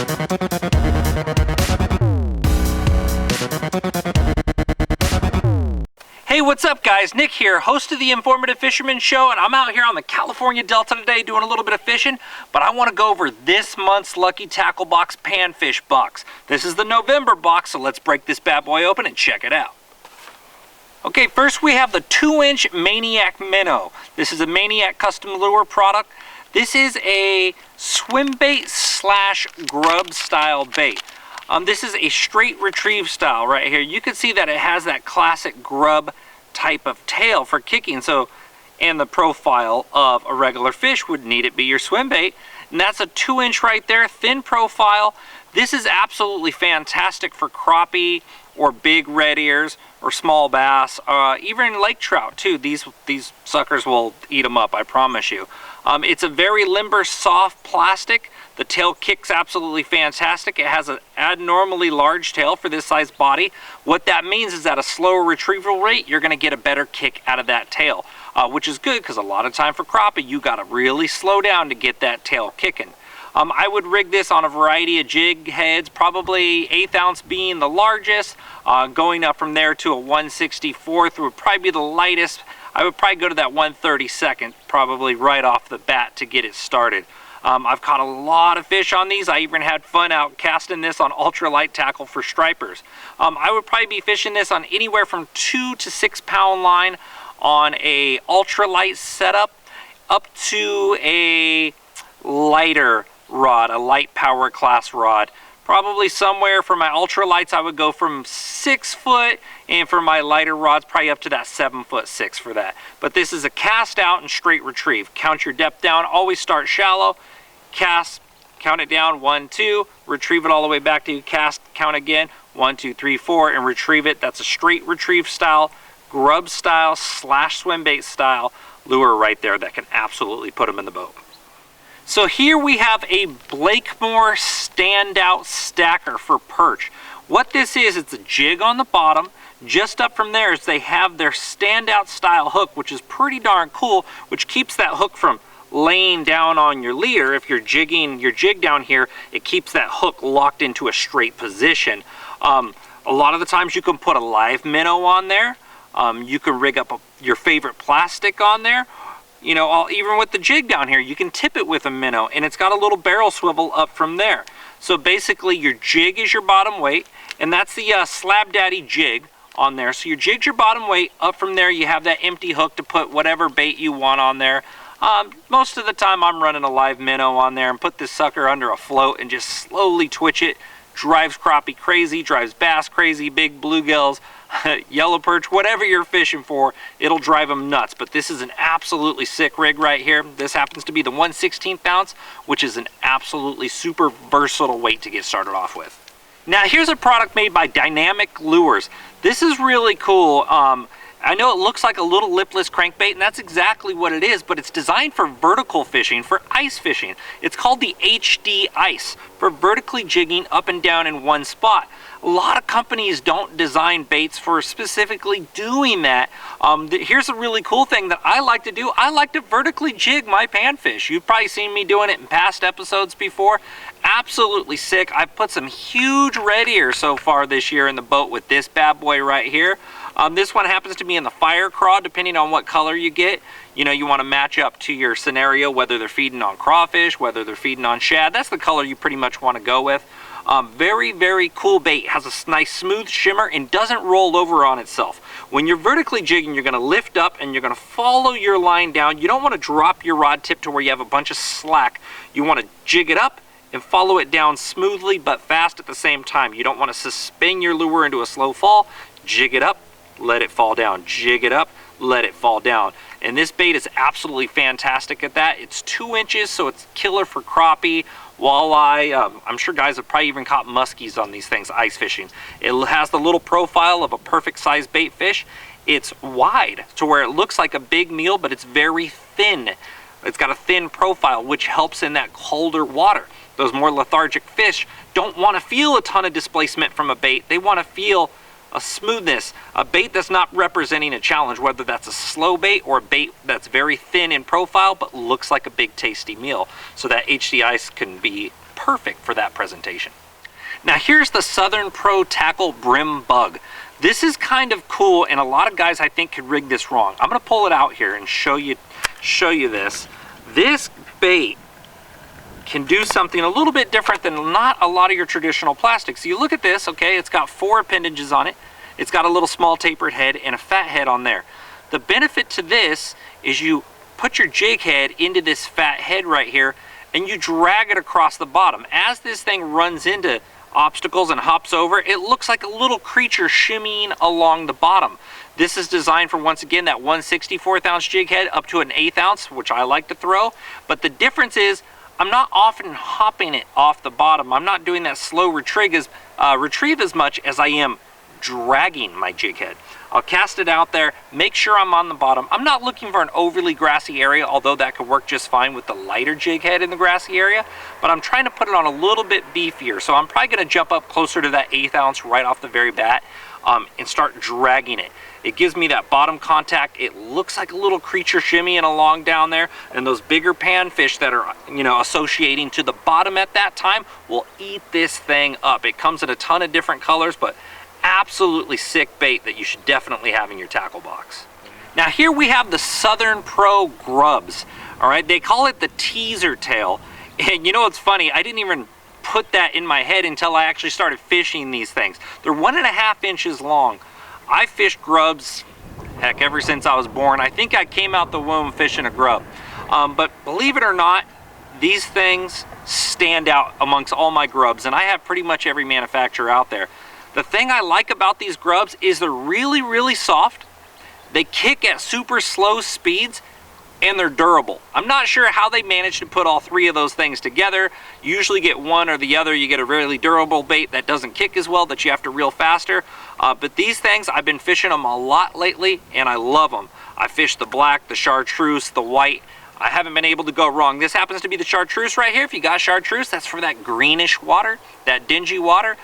Hey, what's up guys? Nick here, host of the Informative Fisherman Show, and I'm out here on the California Delta today doing a little bit of fishing, but I want to go over this month's Lucky Tackle Box Panfish box. This is the November box, so let's break this bad boy open and check it out. Okay, first we have the 2-inch Maniac Minnow. This is a Maniac custom lure product. This is a swim bait slash grub style bait. This is a straight retrieve style right here. You can see that it has that classic grub type of tail for kicking. So, and the profile of a regular fish would need it be your swim bait. And that's a 2-inch right there, thin profile. This is absolutely fantastic for crappie or big red ears or small bass, even lake trout too. These suckers will eat them up, I promise you. It's a very limber, soft plastic. The tail kicks absolutely fantastic. It has an abnormally large tail for this size body. What that means is at a slower retrieval rate, you're going to get a better kick out of that tail, which is good because a lot of time for crappie, you got to really slow down to get that tail kicking. I would rig this on a variety of jig heads, probably 1/8 ounce being the largest, going up from there to a 1/64 would probably be the lightest. I would probably go to that 1/32 probably right off the bat to get it started. I've caught a lot of fish on these. I even had fun out casting this on ultralight tackle for stripers. I would probably be fishing this on anywhere from 2 to 6 pound line on a ultralight setup up to a lighter rod, a light power class rod. Probably somewhere for my ultralights I would go from 6 foot, and for my lighter rods probably up to that 7'6" for that. But this is a cast out and straight retrieve. Count your depth down, always start shallow, cast, count it down, 1, 2, retrieve it all the way back to you, cast, count again, 1, 2, 3, 4, and retrieve it. That's a straight retrieve style, grub style slash swim bait style lure right there that can absolutely put them in the boat. So here we have a Blakemore standout stacker for perch. What this is, it's a jig on the bottom. Just up from there is they have their standout style hook, which is pretty darn cool, which keeps that hook from laying down on your leader. If you're jigging your jig down here, it keeps that hook locked into a straight position. A lot of the times you can put a live minnow on there. You can rig up your favorite plastic on there. You know, even with the jig down here, you can tip it with a minnow, and it's got a little barrel swivel up from there. So basically your jig is your bottom weight, and that's the Slab Daddy jig on there. So your jig's your bottom weight. Up from there you have that empty hook to put whatever bait you want on there. Most of the time I'm running a live minnow on there and put this sucker under a float and just slowly twitch it. Drives crappie crazy, drives bass crazy, big bluegills, yellow perch, whatever you're fishing for, it'll drive them nuts. But this is an absolutely sick rig right here. This happens to be the 1/16 ounce, which is an absolutely super versatile weight to get started off with. Now here's a product made by Dynamic Lures. This is really cool. I know it looks like a little lipless crankbait, and that's exactly what it is, but it's designed for vertical fishing, for ice fishing. It's called the HD Ice, for vertically jigging up and down in one spot. A lot of companies don't design baits for specifically doing that. Here's a really cool thing that I like to do. I like to vertically jig my panfish. You've probably seen me doing it in past episodes before. Absolutely sick. I've put some huge red ears so far this year in the boat with this bad boy right here. This one happens to be in the fire craw, depending on what color you get. You know, you want to match up to your scenario, whether they're feeding on crawfish, whether they're feeding on shad. That's the color you pretty much want to go with. Very, very cool bait. Has a nice smooth shimmer and doesn't roll over on itself. When you're vertically jigging, you're going to lift up and you're going to follow your line down. You don't want to drop your rod tip to where you have a bunch of slack. You want to jig it up and follow it down smoothly but fast at the same time. You don't want to suspend your lure into a slow fall. Jig it up, let it fall down. Jig it up, let it fall down. And this bait is absolutely fantastic at that. It's 2 inches, so it's killer for crappie, walleye. I'm sure guys have probably even caught muskies on these things ice fishing. It has the little profile of a perfect size bait fish. It's wide to where it looks like a big meal, but it's very thin. It's got a thin profile, which helps in that colder water. Those more lethargic fish don't want to feel a ton of displacement from a bait. They want to feel a smoothness, a bait that's not representing a challenge, whether that's a slow bait or a bait that's very thin in profile but looks like a big tasty meal. So that HD Ice can be perfect for that presentation. Now here's the Southern Pro Tackle Brimbug. This is kind of cool, and a lot of guys I think could rig this wrong. I'm gonna pull it out here and show you this. This bait can do something a little bit different than not a lot of your traditional plastics. So you look at this, okay, it's got 4 appendages on it. It's got a little small tapered head and a fat head on there. The benefit to this is you put your jig head into this fat head right here and you drag it across the bottom. As this thing runs into obstacles and hops over, it looks like a little creature shimmying along the bottom. This is designed for, once again, that 1/64 ounce jig head up to an 1/8 ounce, which I like to throw. But the difference is I'm not often hopping it off the bottom. I'm not doing that slow retrieve as much as I am dragging my jig head. I'll cast it out there, make sure I'm on the bottom. I'm not looking for an overly grassy area, although that could work just fine with the lighter jig head in the grassy area, but I'm trying to put it on a little bit beefier. So I'm probably gonna jump up closer to that 1/8 ounce right off the very bat and start dragging it. It gives me that bottom contact. It looks like a little creature shimmying along down there, and those bigger panfish that are, you know, associating to the bottom at that time will eat this thing up. It comes in a ton of different colors, but absolutely sick bait that you should definitely have in your tackle box. Now here we have the Southern Pro Grubs. All right, they call it the teaser tail, and you know what's funny? I didn't even put that in my head until I actually started fishing these things. They're 1.5 inches long. I fished grubs, heck, ever since I was born. I think I came out the womb fishing a grub. But believe it or not, these things stand out amongst all my grubs, and I have pretty much every manufacturer out there. The thing I like about these grubs is they're really, really soft. They kick at super slow speeds, and they're durable. I'm not sure how they managed to put all 3 of those things together. You usually get one or the other. You get a really durable bait that doesn't kick as well, that you have to reel faster. But these things, I've been fishing them a lot lately, and I love them. I fished the black, the chartreuse, the white. I haven't been able to go wrong. This happens to be the chartreuse right here. If you got chartreuse, that's for that greenish water, that dingy water.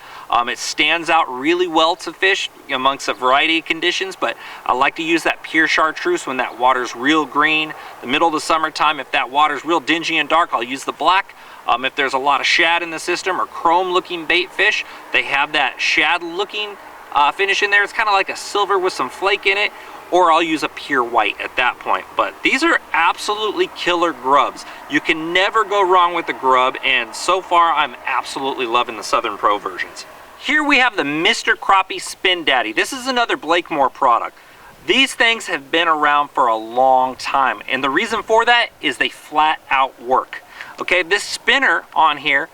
It stands out really well to fish amongst a variety of conditions, but I like to use that pure chartreuse when that water's real green. The middle of the summertime, if that water's real dingy and dark, I'll use the black. If there's a lot of shad in the system or chrome looking bait fish, they have that shad looking finish in there. It's kind of like a silver with some flake in it, or I'll use a pure white at that point. But these are absolutely killer grubs. You can never go wrong with the grub, and so far I'm absolutely loving the Southern Pro versions. Here we have the Mr. Crappie Spin Daddy. This is another Blakemore product. These things have been around for a long time, and the reason for that is they flat out work. Okay, this spinner on here,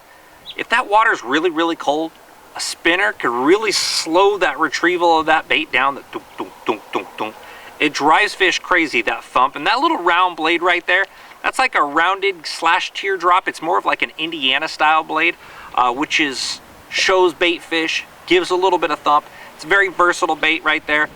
if that water's really, really cold, a spinner could really slow that retrieval of that bait down. The dunk, dunk, dunk, dunk, dunk. It drives fish crazy, that thump. And that little round blade right there, that's like a rounded / teardrop. It's more of like an Indiana style blade, which shows bait fish, gives a little bit of thump. It's a very versatile bait right there.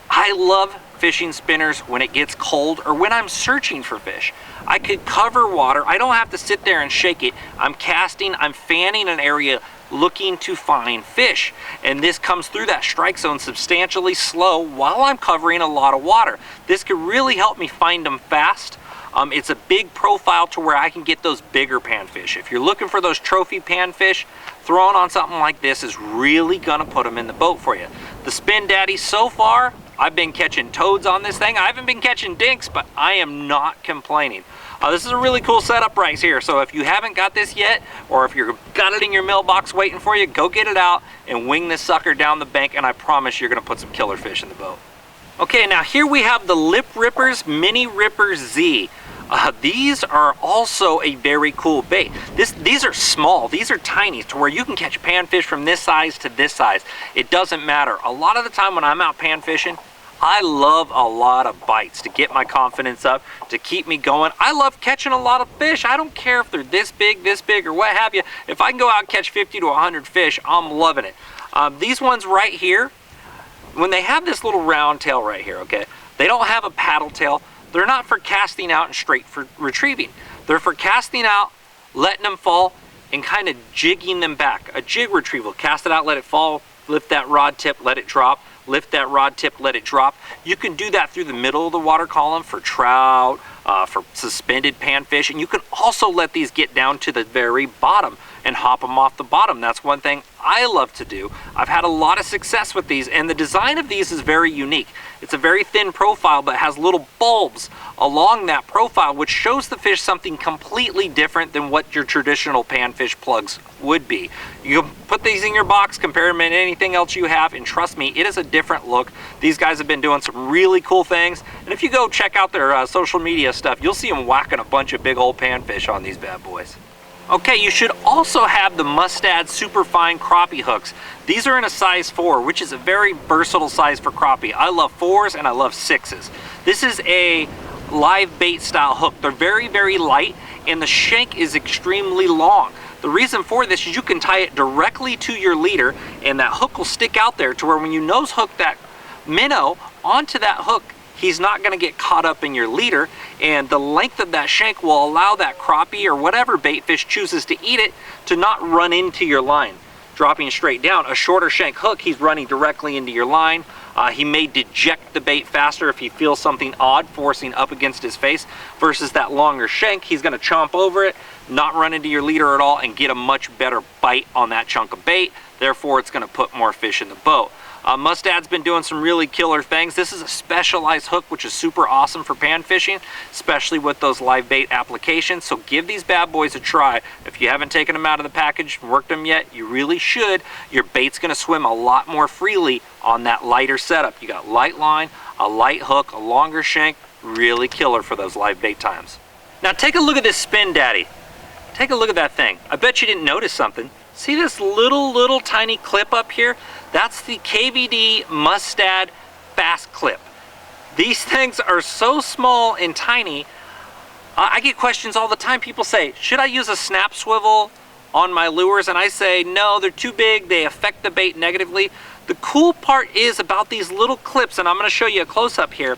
I love fishing spinners when it gets cold or when I'm searching for fish. I could cover water. I don't have to sit there and shake it. I'm casting, I'm fanning an area looking to find fish, and this comes through that strike zone substantially slow while I'm covering a lot of water. This could really help me find them fast. It's a big profile to where I can get those bigger panfish. If you're looking for those trophy panfish, throwing on something like this is really gonna put them in the boat for you. The Spin Daddy, so far I've been catching toads on this thing. I haven't been catching dinks, but I am not complaining. This is a really cool setup right here. So if you haven't got this yet, or if you've got it in your mailbox waiting for you, go get it out and wing this sucker down the bank, and I promise you're gonna put some killer fish in the boat. Okay, now here we have the Lip Rippers Mini Ripper Z. These are also a very cool bait. These are small, these are tiny, to where you can catch panfish from this size to this size. It doesn't matter. A lot of the time when I'm out pan fishing, I love a lot of bites to get my confidence up, to keep me going. I love catching a lot of fish. I don't care if they're this big, or what have you. If I can go out and catch 50 to 100 fish, I'm loving it. These ones right here, when they have this little round tail right here, okay, they don't have a paddle tail. They're not for casting out and straight for retrieving. They're for casting out, letting them fall, and kind of jigging them back. A jig retrieval, cast it out, let it fall, lift that rod tip, let it drop, lift that rod tip, let it drop. You can do that through the middle of the water column for trout, for suspended panfish, and you can also let these get down to the very bottom and hop them off the bottom. That's one thing I love to do. I've had a lot of success with these, and the design of these is very unique. It's a very thin profile, but has little bulbs along that profile, which shows the fish something completely different than what your traditional panfish plugs would be. You can put these in your box, compare them to anything else you have, and trust me, it is a different look. These guys have been doing some really cool things, and if you go check out their social media stuff, you'll see them whacking a bunch of big old panfish on these bad boys. Okay, you should also have the Mustad Superfine crappie hooks. These are in a size 4, which is a very versatile size for crappie. I love 4s and I love 6s. This is a live bait style hook. They're very, very light, and the shank is extremely long. The reason for this is you can tie it directly to your leader, and that hook will stick out there to where when you nose hook that minnow onto that hook, he's not going to get caught up in your leader, and the length of that shank will allow that crappie or whatever bait fish chooses to eat it to not run into your line. Dropping straight down, a shorter shank hook, he's running directly into your line. He may deject the bait faster if he feels something odd forcing up against his face, versus that longer shank, he's going to chomp over it, not run into your leader at all, and get a much better bite on that chunk of bait. Therefore, it's going to put more fish in the boat. Mustad's been doing some really killer things. This is a specialized hook, which is super awesome for pan fishing, especially with those live bait applications. So give these bad boys a try. If you haven't taken them out of the package and worked them yet, you really should. Your bait's gonna swim a lot more freely on that lighter setup. You got light line, a light hook, a longer shank, really killer for those live bait times. Now take a look at this spin daddy. Take a look at that thing. I bet you didn't notice something. See this little tiny clip up here? That's the KVD Mustad Fast Clip. These things are so small and tiny. I get questions all the time. People say, should I use a snap swivel on my lures? And I say, no, they're too big. They affect the bait negatively. The cool part is about these little clips, and I'm going to show you a close-up here,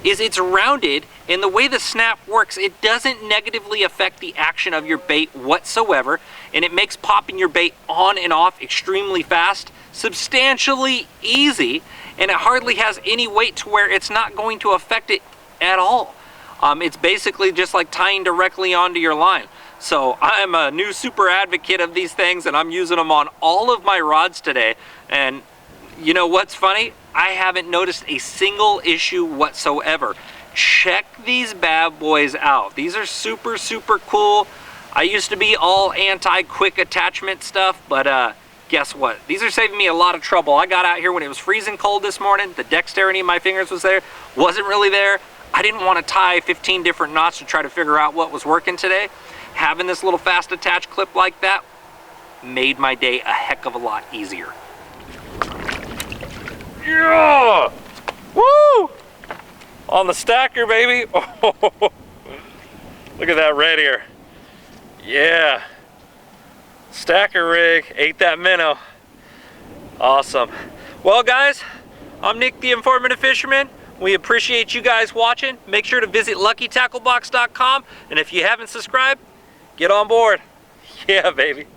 is it's rounded, and the way the snap works, it doesn't negatively affect the action of your bait whatsoever, and it makes popping your bait on and off extremely fast, substantially easy, and it hardly has any weight to where it's not going to affect it at all. It's basically just like tying directly onto your line. So I'm a new super advocate of these things, and I'm using them on all of my rods today. And you know what's funny? I haven't noticed a single issue whatsoever. Check these bad boys out. These are super cool. I used to be all anti-quick attachment stuff, but guess what? These are saving me a lot of trouble. I got out here when it was freezing cold this morning. The dexterity in my fingers was there. Wasn't really there. I didn't want to tie 15 different knots to try to figure out what was working today. Having this little fast attach clip like that made my day a heck of a lot easier. Yeah! Woo! On the stacker, baby. Oh, look at that red here. Yeah. Stacker rig, ate that minnow. Awesome. Well guys, I'm Nick the Informative Fisherman. We appreciate you guys watching. Make sure to visit luckytacklebox.com, and if you haven't subscribed, get on board. Yeah, baby.